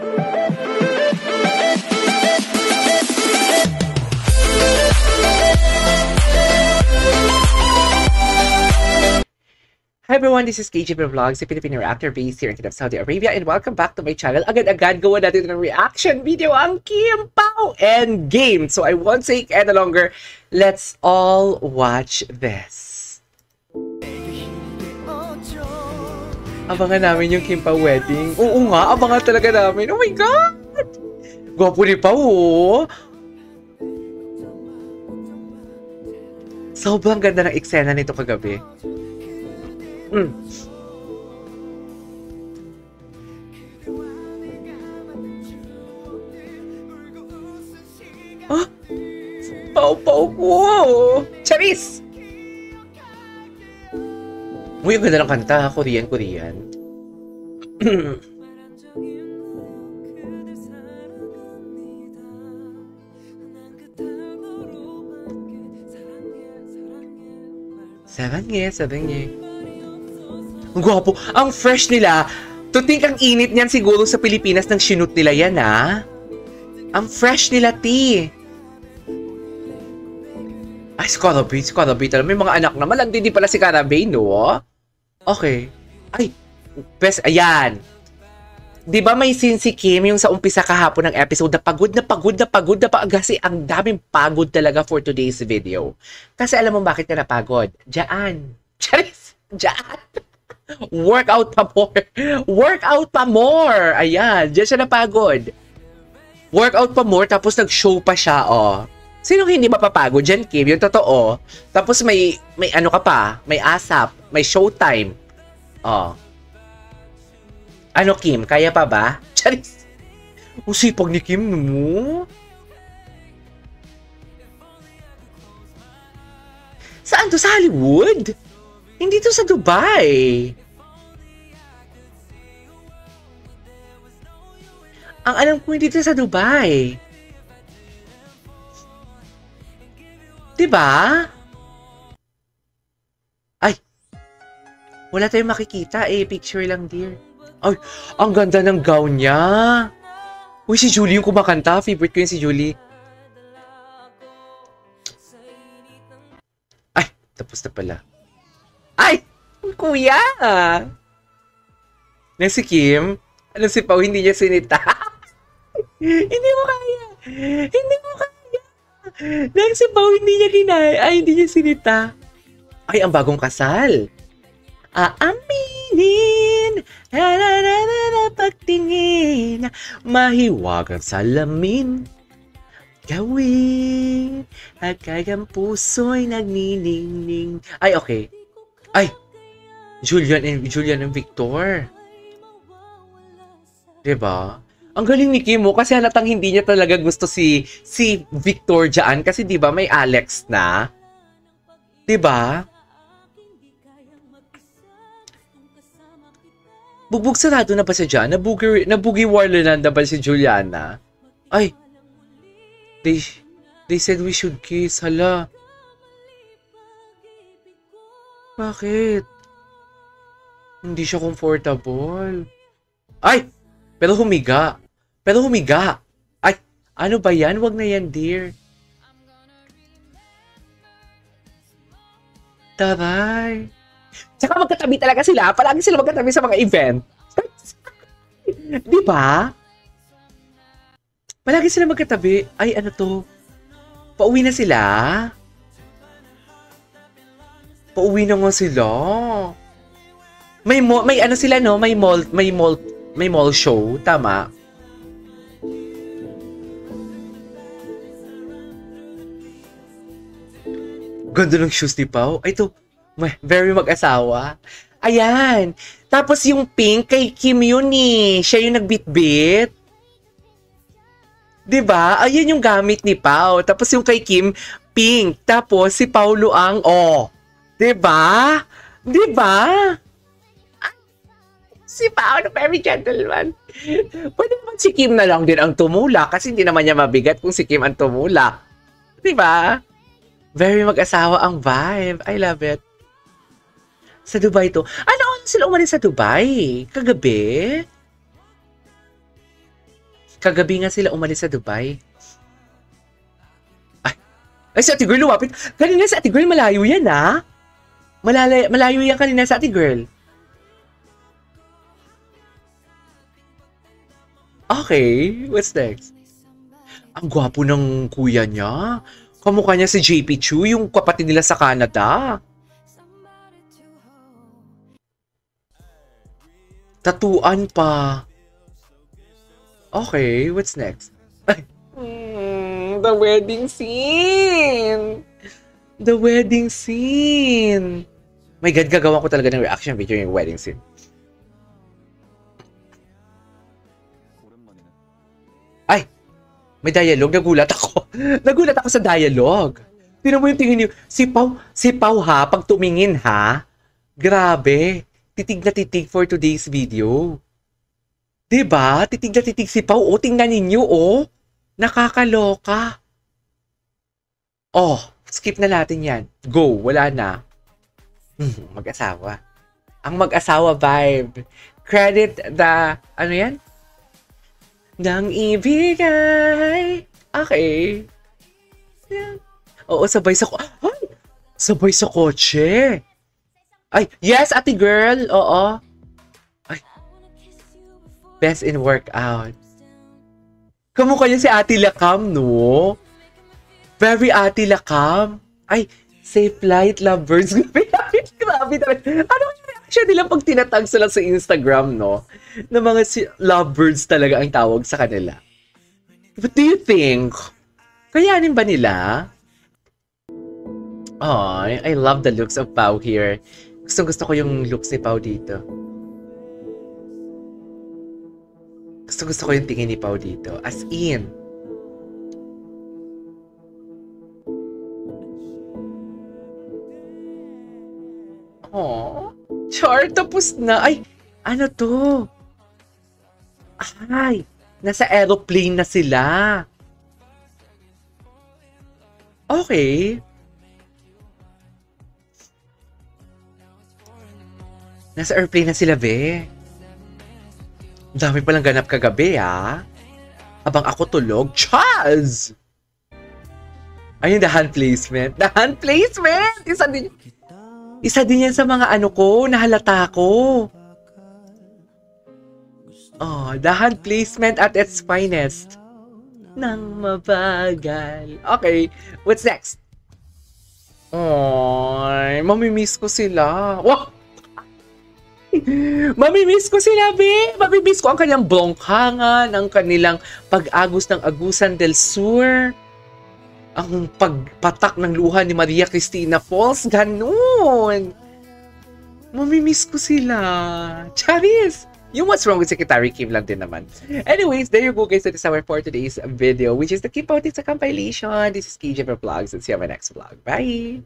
Hi everyone, this is KGP Vlogs, the Filipino reactor based here in Saudi Arabia, and welcome back to my channel. Agad-agad gawa natin ng reaction video ang Kim Pao Endgame. So I won't take any longer. Let's all watch this. Abangan namin yung Kim Pao wedding. Oo nga, abangan talaga namin. Oh my God! Gwapo ni Pao, oh. Sobrang ganda ng eksena nito kagabi. Ah! Pao-pao ko! Charis! Uy, ang ganda ng kanta. Korean. Sabange. Ang gwapo. Ang fresh nila. To think ang init niyan siguro sa Pilipinas nang shoot nila yan, ha? Ang fresh nila, ti. Ay, si Carabay. May mga anak na. Malandi din pala si Carabay, no? Okay. Ay, best, ayan. Diba may scene si Kim yung sa umpisa kahapon ng episode na pagod kasi ang daming pagod talaga for today's video. Kasi alam mo bakit ka napagod? Diyan. Charis! Diyan! Workout pa more! Ayan, diyan siya napagod. Workout pa more, tapos nag-show pa siya, oh. Sinong hindi mapapagod dyan, Kim? Yung totoo. Tapos may ano ka pa, may ASAP, may showtime. Oh. Ano, Kim? Kaya pa ba? Charis! Ang sipag ni Kim mo. Saan to? Sa Hollywood? Hindi to sa Dubai. Ang alam ko hindi to sa Dubai. Diba? Ay! Wala tayong makikita eh. Picture lang, dear. Ay! Ang ganda ng gown niya. Uy, si Julie yung kumakanta. Favorite ko yun si Julie. Ay! Tapos na pala. Ay! Kuya! Nang si Kim, ano si Pao, hindi niya sinita. Hindi mo kaya! Nang si Pao, hindi niya sinita. Ay, ang bagong kasal. Aaminin, pagtingin, mahiwagang salamin. Gawin, at kayang puso'y nagniningning. Ay, okay. Ay, Julian and Victor. Diba? Ang galing ni Kim mo kasi halatang hindi niya talaga gusto si Victor dyan kasi diba may Alex na? Diba? Bubog sarado na ba siya dyan? Nabugi warlanan na ba si Juliana? Ay, they said we should kiss. Hala. Bakit? Hindi siya comfortable. Ay! Pero humiga. Ay! Ano ba yan? Wag na yan, dear. Taray. Tsaka magkatabi talaga sila. Palagi sila magkatabi sa mga event. Di ba? Palagi sila magkatabi. Ay, ano to? Pauwi na sila? Pauwi na nga sila. May ano sila, no? May mall show, tama? Ganda ng shoes ni Pao. Ay, to, very mag-asawa. Ayan. Tapos yung pink kay Kim yun eh. Siya yung nagbitbit. Diba? Ayan yung gamit ni Pao. Tapos yung kay Kim, pink. Tapos si Paulo ang, oh. Diba? Si Pao, very gentleman. Pwede naman si Kim na lang din ang tumulak kasi hindi naman niya mabigat kung si Kim ang tumulak. Diba? Very mag-asawa ang vibe. I love it. Sa Dubai to. Ano sila umalis sa Dubai? Kagabi? Kagabi nga sila umalis sa Dubai. Ay, si Ate Girl lumapit. Kanina si Ate Girl, malayo yan, ha? Malayo yan kanina sa Ate Girl. Okay, what's next? Ang gwapo ng kuya niya. Kamukha niya si JP Chu, yung kapatid nila sa Canada. Tatuan pa. Okay, what's next? Ay. The wedding scene! The wedding scene! My God, gagawa ko talaga ng reaction video yung wedding scene. Ay! May dialogue. Nagulat ako. Nagulat ako sa dialogue. Tingnan mo yung tingin niyo. Si Pau ha, pag tumingin ha. Grabe. Titig na titig for today's video. Diba? Titig na titig si Pau. O, tingnan ninyo, o. Nakakaloka. Oh, skip na natin yan. Go, wala na. Mag-asawa. Ang mag-asawa vibe. Credit the, ano yan? Nang ibigay. Okay. Yeah. Oo, sabay sa, ay! Sabay sa kotse. Ay, yes, Ate Girl. Oo. Ay. Best in workout. Kamukha niya si Ate Lakam, no? Very Ate Lakam. Ay, safe flight, lovebirds. Grabe talaga. Ano yung reaction nila pag tinatag sila sa Instagram, no? Na mga lovebirds talaga ang tawag sa kanila. What do you think? Kayanin ba nila? Oh, I love the looks of Pau here. Gusto ko yung looks ni Pau dito. Gusto ko yung tingin ni Pau dito. As in. Oh, Char, tapos na. Ay, ano to? Ay, nasa aeroplane na sila. Okay. Nasa airplane na sila, be. Dami palang ganap kagabi, ha? Habang ako tulog, Chaz! Ayun, the hand placement. The hand placement! Isa din yan sa mga ano ko, nahalata ko. Oh, the hand placement at its finest. Nang mabagal. Okay, what's next? Ay, mamimiss ko sila. Wow! Mamimiss ko sila, be! Mamimiss ko ang kanyang bongkangan, ang kanilang pag-agos ng Agusan del Sur, ang pagpatak ng luha ni Maria Cristina Falls, ganun. Mamimiss ko sila. Charis! Yung What's Wrong with Secretary Kim lang din naman. Anyways, there you go guys. That is our for today's video, which is the Keep Out It's a compilation. This is KJ Vlogs, and see you on my next vlog. Bye!